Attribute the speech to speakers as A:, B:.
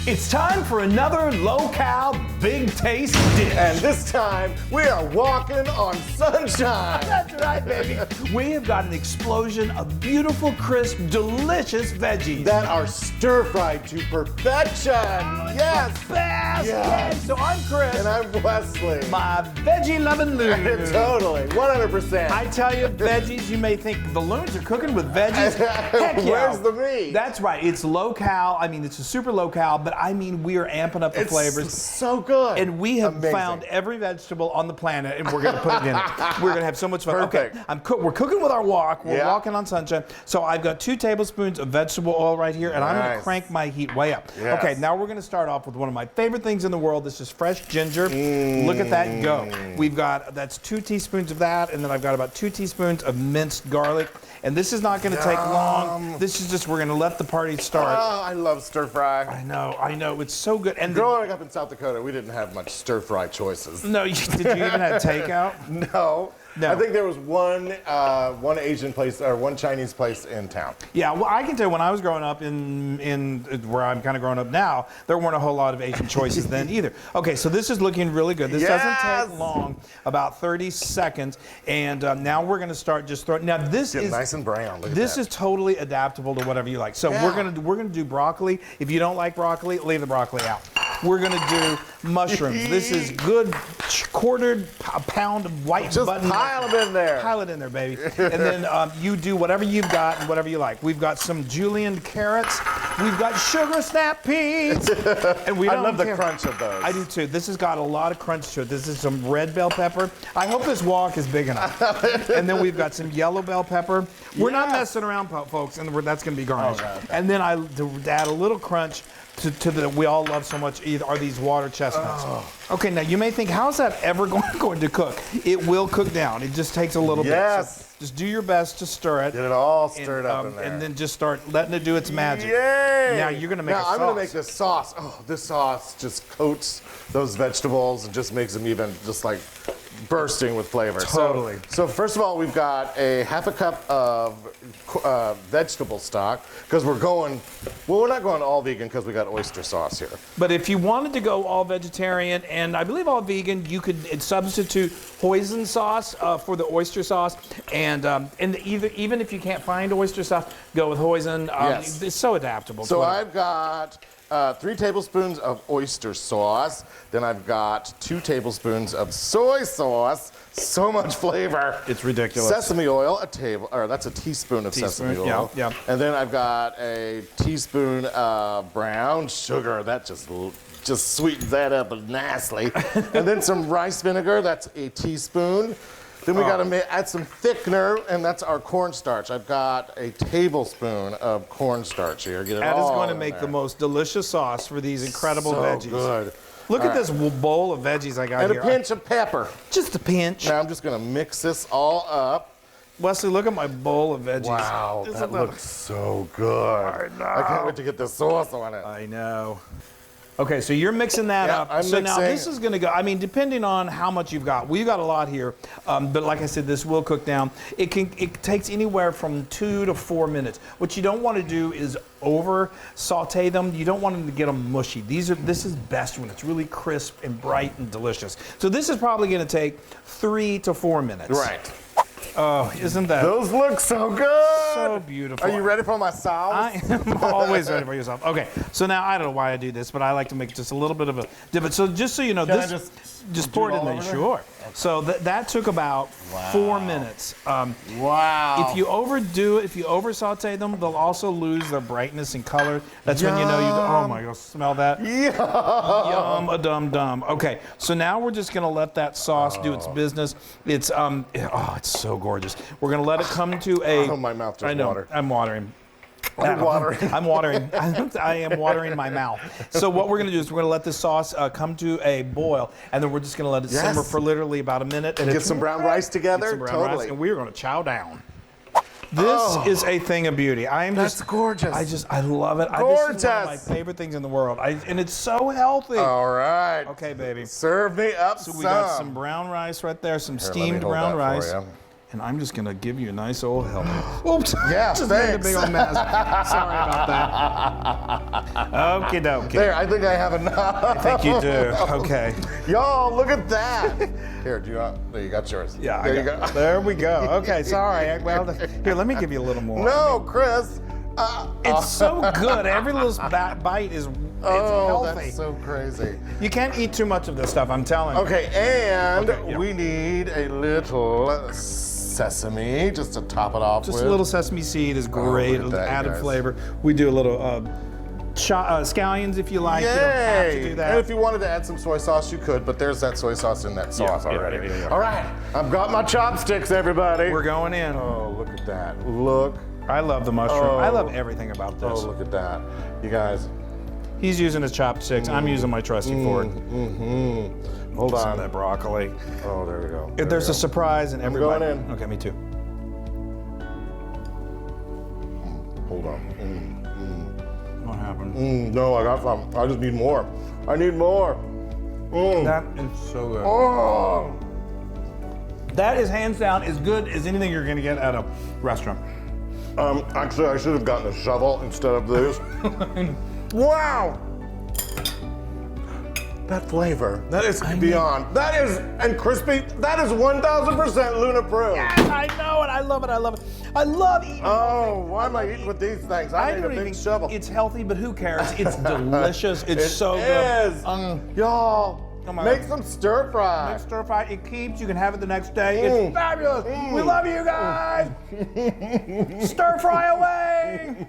A: It's time for another low-cal, big-taste dish.
B: And this time, we are walking on sunshine.
A: That's right, baby. We have got an explosion of beautiful, crisp, delicious veggies.
B: That are stir-fried to perfection. Yes.
A: Best.
B: Yes.
A: So I'm Chris.
B: And I'm Wesley.
A: My veggie-loving Loon.
B: Totally, 100%.
A: I tell you, veggies, you may think the Loons are cooking with veggies. Heck yeah.
B: Where's the meat?
A: That's right. It's low-cal. I mean, it's a super low-cal, but I mean, we are amping up the flavors.
B: It's so good.
A: And we have
B: Amazing.
A: found every vegetable on the planet, and we're going to put it in it. We're going to have so much fun.
B: Perfect.
A: Okay, we're cooking with our wok. We're walking on sunshine. So I've got 2 tablespoons of vegetable oil right here, and I'm going to crank my heat way up.
B: Yes.
A: Okay, now we're going to start off with one of my favorite things in the world. This is fresh ginger. Look at that go. We've got, that's 2 teaspoons of that, and then I've got about 2 teaspoons of minced garlic. And this is not going to take long. This is just, we're going to let the party start.
B: Oh, I love stir fry.
A: I know, it's so good. And
B: Growing up in South Dakota, we didn't have much stir fry choices.
A: no, did you even have takeout?
B: No.
A: No.
B: I think there was one Asian place or one Chinese place in town.
A: Yeah, well, I can tell you when I was growing up in where I'm kind of growing up now, there weren't a whole lot of Asian choices then either. Okay, so this is looking really good. This doesn't take long, about 30 seconds, and now we're going to start just throwing. Now this is
B: nice and brown. Look at
A: this
B: that.
A: is totally adaptable to whatever you like. So we're gonna do broccoli. If you don't like broccoli, leave the broccoli out. We're gonna do mushrooms. This is good quartered pound of white button.
B: Pile them in there.
A: Pile it in there, baby. And then you do whatever you've got and whatever you like. We've got some julienne carrots. We've got sugar snap peas. And we don't
B: I love the
A: care.
B: crunch of those.
A: I do too. This has got a lot of crunch to it. This is some red bell pepper. I hope this wok is big enough. And then we've got some yellow bell pepper. We're not messing around, folks, and that's going to be garnish.
B: Oh, okay.
A: And then to add a little crunch to the we all love so much are these water chestnuts. Oh. Okay, now you may think, how's that ever going to cook? It will cook down. It just takes a little bit. So just do your best to stir it.
B: Get it all stirred up in there.
A: And then just start letting it do its magic.
B: Yay!
A: Now you're going to make a sauce.
B: I'm going to make this sauce. Oh, this sauce just coats those vegetables and just makes them even just like bursting with flavor.
A: Totally.
B: So first of all, we've got a half a cup of vegetable stock because we're not going all vegan because we got oyster sauce here.
A: But if you wanted to go all vegetarian and I believe all vegan, you could substitute hoisin sauce for the oyster sauce, and even if you can't find oyster sauce, go with hoisin.
B: Yes.
A: It's so adaptable.
B: So I've got 3 tablespoons of oyster sauce. Then I've got 2 tablespoons of soy sauce. So much flavor.
A: It's ridiculous.
B: Sesame oil, that's a teaspoon of sesame oil.
A: Yeah.
B: And then I've got a teaspoon of brown sugar. That just sweetens that up nicely. And then some rice vinegar. That's a teaspoon. Then we got to add some thickener, and that's our cornstarch. I've got a tablespoon of cornstarch here. Get it
A: that
B: all
A: is going to
B: in
A: make
B: there.
A: the most delicious sauce for these incredible veggies.
B: So good.
A: Look at this bowl of veggies I got
B: And
A: here.
B: a pinch of pepper.
A: Just a pinch.
B: Now I'm just going to mix this all up.
A: Wesley, look at my bowl of veggies.
B: Wow, that looks so good. I can't wait to get the sauce on it.
A: I know. Okay, so you're mixing that up.
B: I'm
A: so
B: mixing.
A: now this is going to go, I mean, depending on how much you've got. We've got a lot here, but like I said, this will cook down. It takes anywhere from 2 to 4 minutes. What you don't want to do is over saute them. You don't want them to get them mushy. This is best when it's really crisp and bright and delicious. So this is probably going to take 3 to 4 minutes.
B: Right.
A: Oh, isn't that
B: Those look so good.
A: so beautiful?
B: Are you ready for my sauce?
A: I am always ready for yourself. Okay, so now I don't know why I do this, but I like to make just a little bit of a dip. So just so you know,
B: Can I
A: this
B: just
A: pour
B: do
A: it
B: it
A: in
B: all
A: there.
B: over there?
A: Sure. So that took about 4 minutes.
B: Wow.
A: If you overdo it, if you over saute them, they'll also lose their brightness and color. That's when you know oh my gosh, smell that? Yum a dum dum. Okay, so now we're just gonna let that sauce do its business. It's it's so gorgeous. We're gonna let it come to a.
B: Oh, my mouth just
A: I know.
B: watered.
A: I'm watering.
B: I'm watering.
A: I'm watering. I am watering my mouth. So what we're going to do is we're going to let this sauce come to a boil, and then we're just going to let it simmer for literally about a minute. And
B: Get some brown rice together.
A: some brown
B: Totally.
A: rice, and we are going to chow down. This is a thing of beauty.
B: That's gorgeous.
A: I love it. This is one of my favorite things in the world. And it's so healthy.
B: All right.
A: Okay, baby.
B: Serve me up
A: So we got some brown rice right there, some steamed brown rice. And I'm just gonna give you a nice old helping. Oops.
B: Yeah,
A: just made a
B: thanks.
A: big old mess. Sorry about that. Okie dokie.
B: There, I think I have enough.
A: I think you do. Okay.
B: Y'all, look at that. Here, there you got yours.
A: Yeah,
B: there you go.
A: There we go. Okay, sorry. Well, here, let me give you a little more.
B: No, Chris.
A: It's so good. Every little bite is healthy.
B: That's so crazy.
A: You can't eat too much of this stuff, I'm telling you.
B: Okay, and
A: Okay, yeah.
B: we need a little sesame just to top it off
A: Just
B: with.
A: a little sesame seed is great.
B: look at that,
A: Added
B: guys.
A: flavor. We do a little scallions if you like. You don't have to do that.
B: And if you wanted to add some soy sauce, you could, but there's that soy sauce in that sauce already.
A: yeah.
B: All right, I've got my chopsticks, everybody.
A: We're going in.
B: Oh, look at that. Look.
A: I love the mushroom.
B: Oh.
A: I love everything about this.
B: Oh, look at that. You guys.
A: He's using his chopsticks. I'm using my trusty fork.
B: Hold
A: Some of
B: on.
A: that broccoli.
B: Oh, there we go.
A: If there's a surprise in every
B: going
A: bite.
B: in.
A: Okay, me too.
B: Hold on.
A: What happened?
B: No, I got some. I just need more. I need more.
A: That is so good.
B: Oh.
A: That is hands down as good as anything you're gonna get at a restaurant.
B: Actually, I should have gotten a shovel instead of this. Wow! That flavor, that is beyond. That is, and crispy, that is 1000% Loon approved.
A: Yes, I know it. I love it. I love it. I love eating.
B: Oh, why am I eating with these things? I need a big shovel.
A: It's healthy, but who cares? It's delicious. It's so
B: It
A: good.
B: is. Y'all,
A: Oh my
B: make
A: God.
B: some stir fry.
A: Make stir fry. It keeps. You can have it the next day. It's fabulous. We love you guys. Stir fry away.